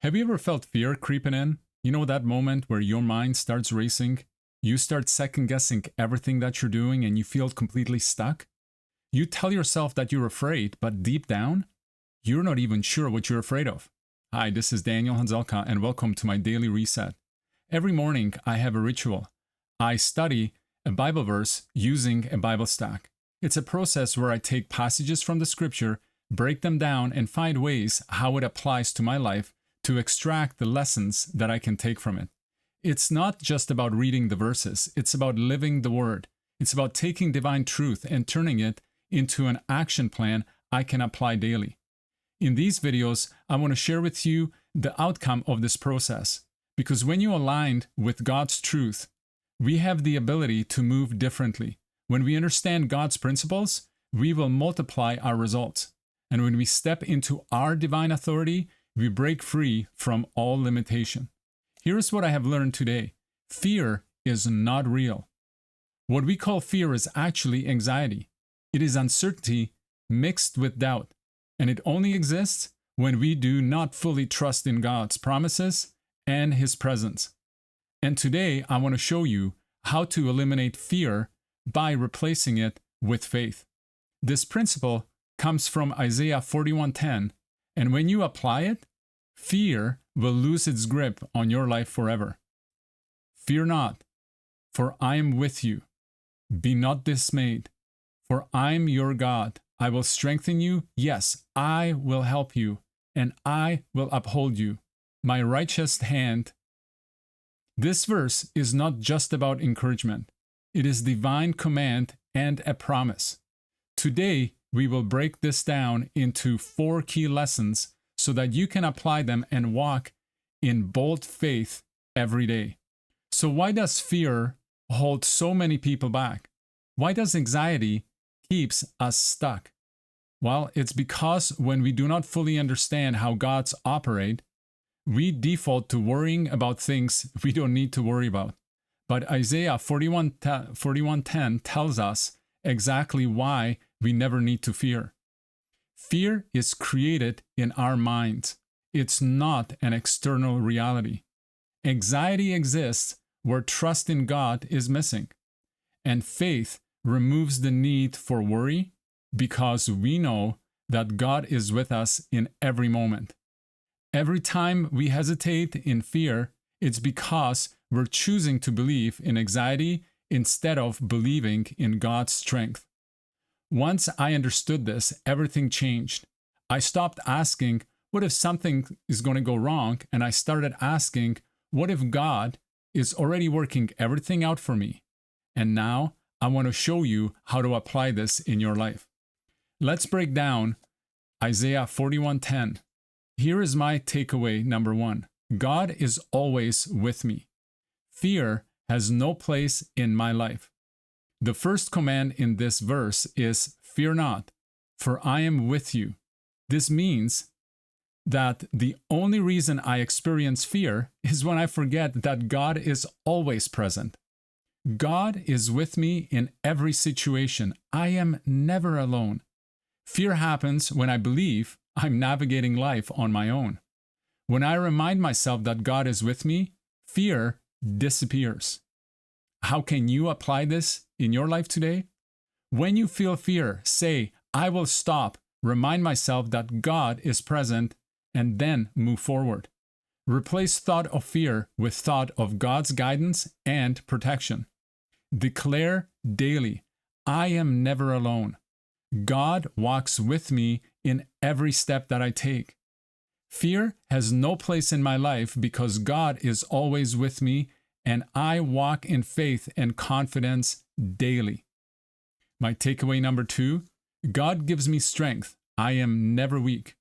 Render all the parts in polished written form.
Have you ever felt fear creeping in? You know that moment where your mind starts racing? You start second guessing everything that you're doing and you feel completely stuck? You tell yourself that you're afraid, but deep down, you're not even sure what you're afraid of. Hi, this is Daniel Hanzelka, and welcome to my daily reset. Every morning, I have a ritual. I study a Bible verse using a Bible stack. It's a process where I take passages from the scripture, break them down, and find ways how it applies to my life to extract the lessons that I can take from it. It's not just about reading the verses, it's about living the word. It's about taking divine truth and turning it into an action plan I can apply daily. In these videos, I want to share with you the outcome of this process, because when you align with God's truth, we have the ability to move differently. When we understand God's principles, we will multiply our results. And when we step into our divine authority, we break free from all limitation. Here's what I have learned today. Fear is not real. What we call fear is actually anxiety. It is uncertainty mixed with doubt. And it only exists when we do not fully trust in God's promises and His presence. And today, I want to show you how to eliminate fear by replacing it with faith. This principle comes from Isaiah 41:10, and when you apply it, fear will lose its grip on your life forever. Fear not, for I am with you. Be not dismayed, for I am your God. I will strengthen you. Yes, I will help you, and I will uphold you. My righteous hand. This verse is not just about encouragement. It is divine command and a promise. Today, we will break this down into 4 key lessons so that you can apply them and walk in bold faith every day. So why does fear hold so many people back? Why does anxiety keeps us stuck? Well, it's because when we do not fully understand how God's operate, we default to worrying about things we don't need to worry about. But Isaiah 41:10 tells us exactly why we never need to fear. Fear is created in our minds. It's not an external reality. Anxiety exists where trust in God is missing. And faith removes the need for worry because we know that God is with us in every moment. Every time we hesitate in fear, it's because we're choosing to believe in anxiety instead of believing in God's strength. Once I understood this, everything changed. I stopped asking, what if something is going to go wrong? And I started asking, what if God is already working everything out for me? And now I want to show you how to apply this in your life. Let's break down Isaiah 41:10. Here is my takeaway number 1. God is always with me. Fear has no place in my life. The first command in this verse is, fear not, for I am with you. This means that the only reason I experience fear is when I forget that God is always present. God is with me in every situation. I am never alone. Fear happens when I believe I'm navigating life on my own. When I remind myself that God is with me, fear disappears. How can you apply this in your life today? When you feel fear, say, I will stop, remind myself that God is present, and then move forward. Replace thought of fear with thought of God's guidance and protection. Declare daily, I am never alone. God walks with me in every step that I take. Fear has no place in my life because God is always with me, and I walk in faith and confidence daily. My takeaway number 2, God gives me strength. I am never weak.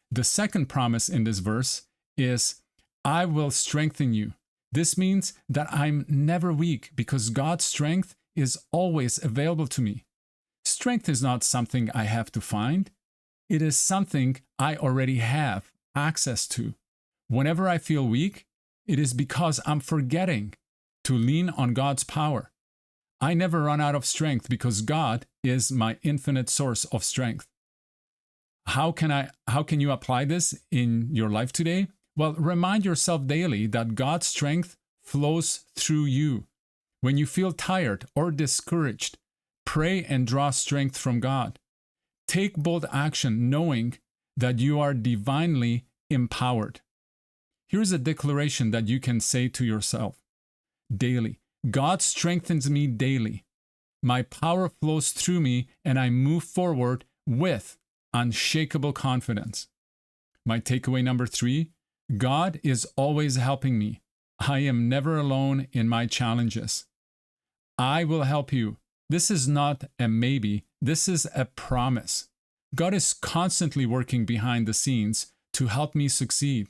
The second promise in this verse is, I will strengthen you. This means that I'm never weak because God's strength is always available to me. Strength is not something I have to find. It is something I already have access to. Whenever I feel weak, it is because I'm forgetting to lean on God's power. I never run out of strength because God is my infinite source of strength. How can you apply this in your life today? Well, remind yourself daily that God's strength flows through you. When you feel tired or discouraged, pray and draw strength from God. Take bold action knowing that you are divinely empowered. Here's a declaration that you can say to yourself daily. God strengthens me daily. My power flows through me and I move forward with unshakable confidence. My takeaway number 3, God is always helping me. I am never alone in my challenges. I will help you. This is not a maybe, this is a promise. God is constantly working behind the scenes to help me succeed.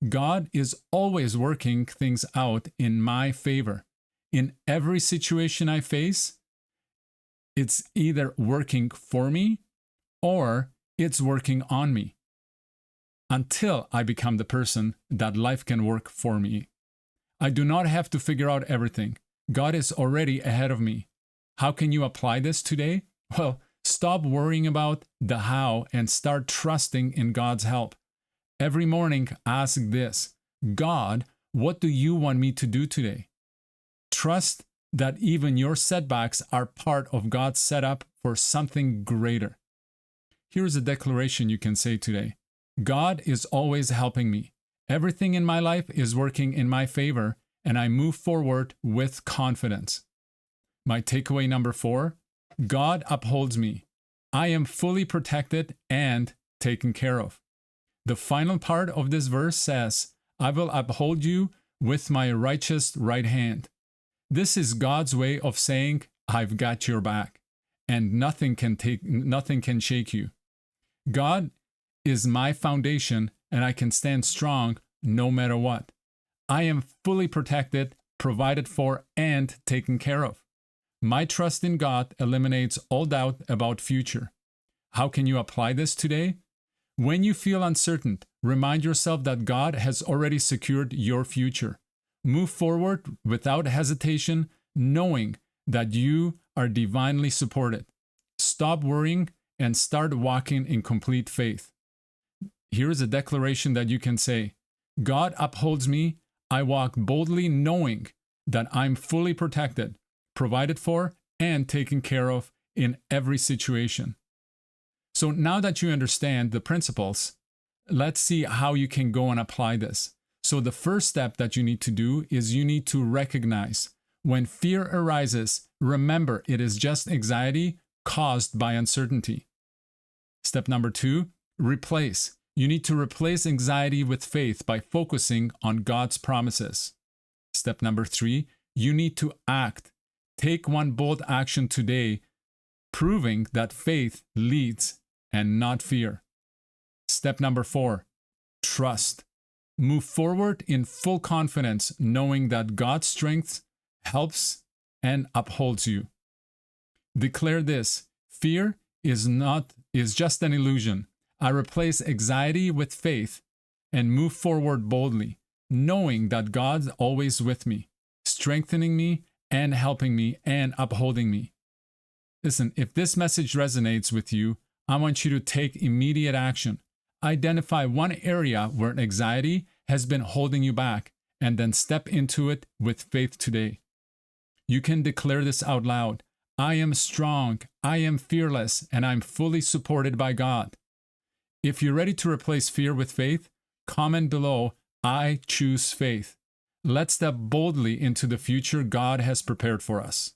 God is always working things out in my favor. In every situation I face, it's either working for me or it's working on me until I become the person that life can work for me. I do not have to figure out everything. God is already ahead of me. How can you apply this today? Well, stop worrying about the how and start trusting in God's help. Every morning, ask this: God, what do you want me to do today? Trust that even your setbacks are part of God's setup for something greater. Here's a declaration you can say today: God is always helping me. Everything in my life is working in my favor, and I move forward with confidence. My takeaway number 4, God upholds me. I am fully protected and taken care of. The final part of this verse says, I will uphold you with my righteous right hand. This is God's way of saying, I've got your back, and nothing can shake you. God is my foundation, and I can stand strong no matter what. I am fully protected, provided for, and taken care of. My trust in God eliminates all doubt about future. How can you apply this today? When you feel uncertain, remind yourself that God has already secured your future. Move forward without hesitation, knowing that you are divinely supported. Stop worrying and start walking in complete faith. Here is a declaration that you can say: God upholds me. I walk boldly knowing that I'm fully protected, provided for, and taken care of in every situation. So now that you understand the principles, let's see how you can go and apply this. So the first step that you need to do is you need to recognize when fear arises, remember it is just anxiety caused by uncertainty. Step number 2, replace. You need to replace anxiety with faith by focusing on God's promises. Step number 3, you need to act. Take one bold action today, proving that faith leads and not fear. Step number 4, trust. Move forward in full confidence, knowing that God's strength helps and upholds you. Declare this: fear is just an illusion. I replace anxiety with faith and move forward boldly, knowing that God's always with me, strengthening me and helping me and upholding me. Listen, if this message resonates with you, I want you to take immediate action. Identify one area where anxiety has been holding you back, and then step into it with faith today. You can declare this out loud: I am strong, I am fearless, and I'm fully supported by God. If you're ready to replace fear with faith, comment below, I choose faith. Let's step boldly into the future God has prepared for us.